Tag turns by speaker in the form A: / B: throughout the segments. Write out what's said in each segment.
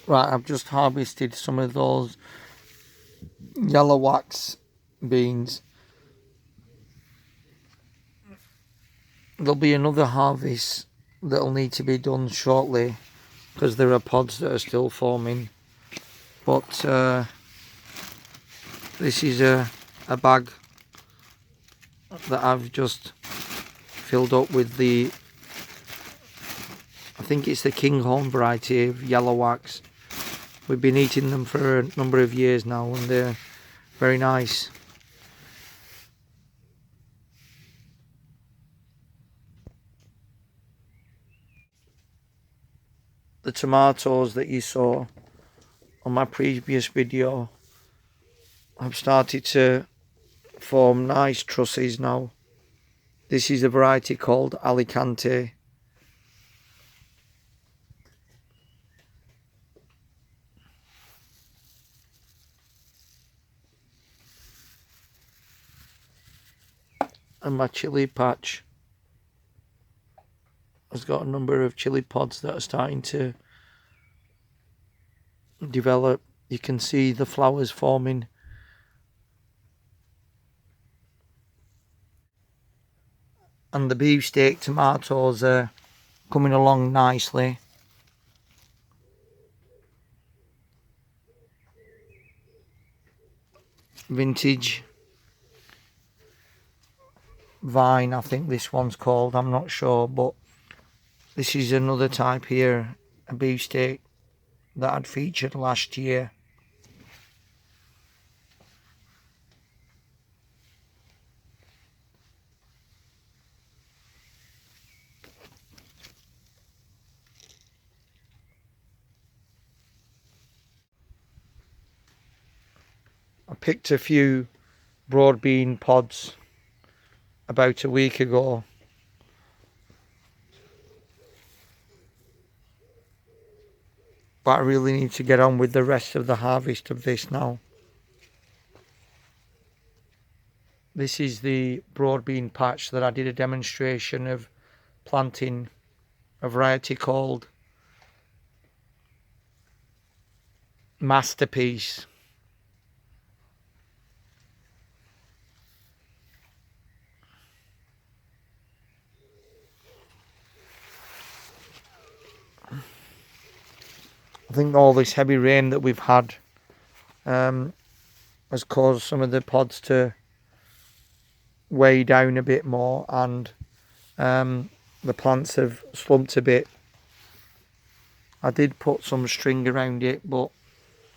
A: Right, I've just harvested some of those yellow wax beans. There'll be another harvest that'll need to be done shortly because there are pods that are still forming. But this is a bag that I've just filled up with the, I think it's the Kinghorn variety of yellow wax. We've been eating them for a number of years now and they're very nice. The tomatoes that you saw on my previous video have started to form nice trusses now. This is a variety called Alicante. And my chilli patch has got a number of chilli pods that are starting to develop. You can see the flowers forming. And the beefsteak tomatoes are coming along nicely. Vintage vine, I think this one's called, I'm not sure, but this is another type here, a beefsteak that I'd featured last year. I picked a few broadbean pods about a week ago. But I really need to get on with the rest of the harvest of this now. This is the broadbean patch that I did a demonstration of planting, a variety called Masterpiece. I think all this heavy rain that we've had has caused some of the pods to weigh down a bit more, and the plants have slumped a bit. I did put some string around it, but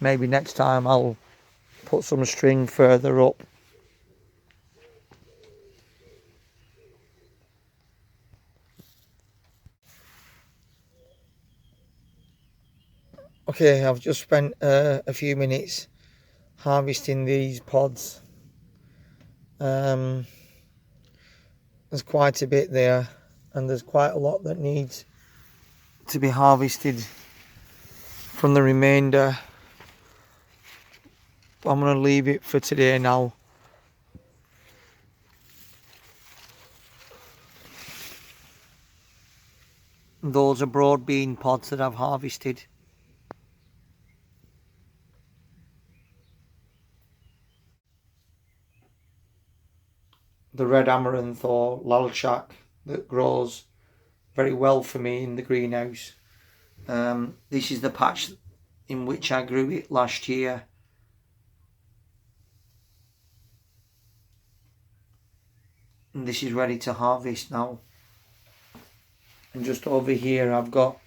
A: maybe next time I'll put some string further up. Okay, I've just spent a few minutes harvesting these pods. There's quite a bit there, and there's quite a lot that needs to be harvested from the remainder. I'm going to leave it for today now. Those are broadbean pods that I've harvested. The red amaranth or lalchak that grows very well for me in the greenhouse. This is the patch in which I grew it last year. And this is ready to harvest now. And just over here I've got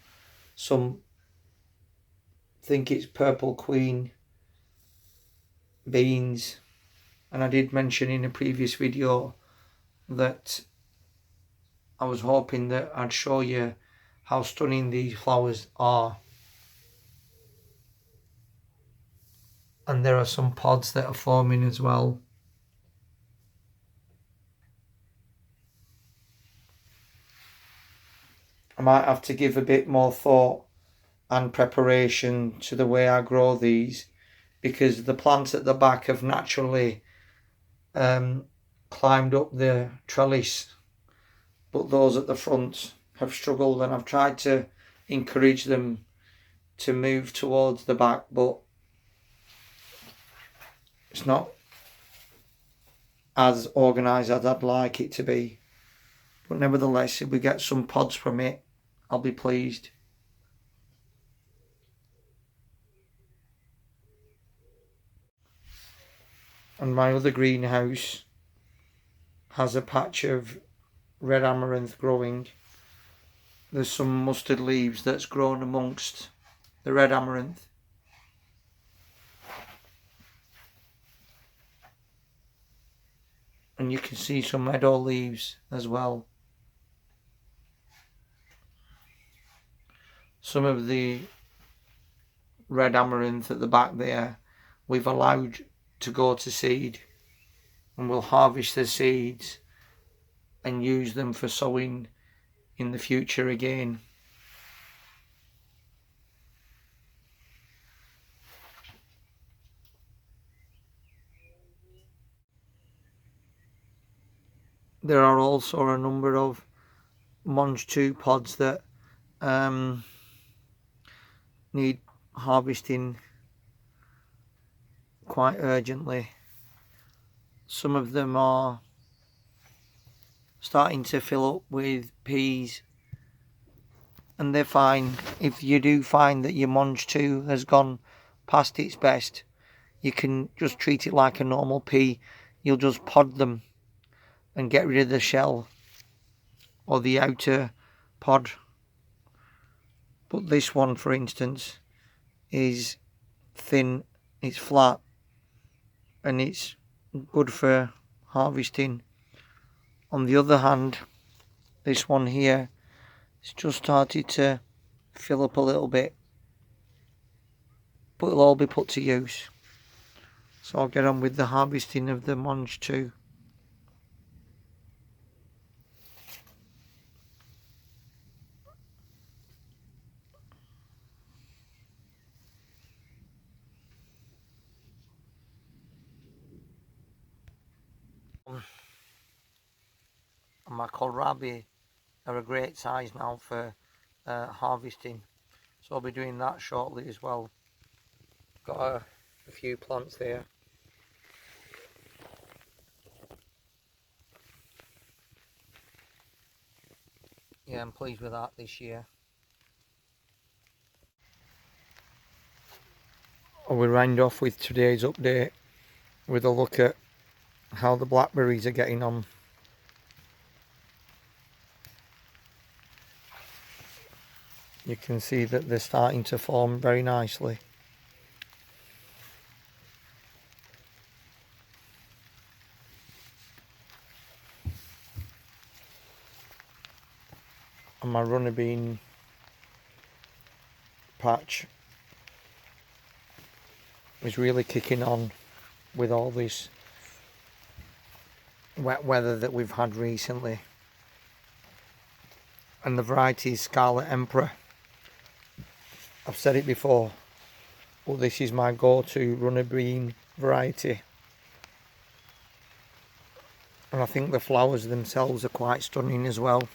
A: some, I think it's purple queen beans. And I did mention in a previous video that I was hoping that I'd show you how stunning these flowers are. And there are some pods that are forming as well. I might have to give a bit more thought and preparation to the way I grow these, because the plants at the back have naturally climbed up the trellis, but those at the front have struggled, and I've tried to encourage them to move towards the back, but it's not as organised as I'd like it to be. But nevertheless, if we get some pods from it, I'll be pleased. And my other greenhouse has a patch of red amaranth growing. There's some mustard leaves that's grown amongst the red amaranth. And you can see some meadow leaves as well. Some of the red amaranth at the back there we've allowed to go to seed, and we'll harvest the seeds and use them for sowing in the future again. There are also a number of Monge 2 pods that need harvesting quite urgently. Some of them are starting to fill up with peas, and they're fine. If you do find that your Monge 2 has gone past its best, you can just treat it like a normal pea. You'll just pod them and get rid of the shell or the outer pod. But this one, for instance, is thin, it's flat, and it's good for harvesting. On the other hand, this one here, it's just started to fill up a little bit, but it'll all be put to use. So I'll get on with the harvesting of the Monge 2. And my kohlrabi are a great size now for harvesting, so I'll be doing that shortly as well. Got a few plants there. Yeah, I'm pleased with that this year. We round off with today's update with a look at how the blackberries are getting on. You can see that they're starting to form very nicely. And my runner bean patch is really kicking on with all this wet weather that we've had recently. And the variety is Scarlet Emperor. I've said it before, but this is my go-to runner bean variety. And I think the flowers themselves are quite stunning as well.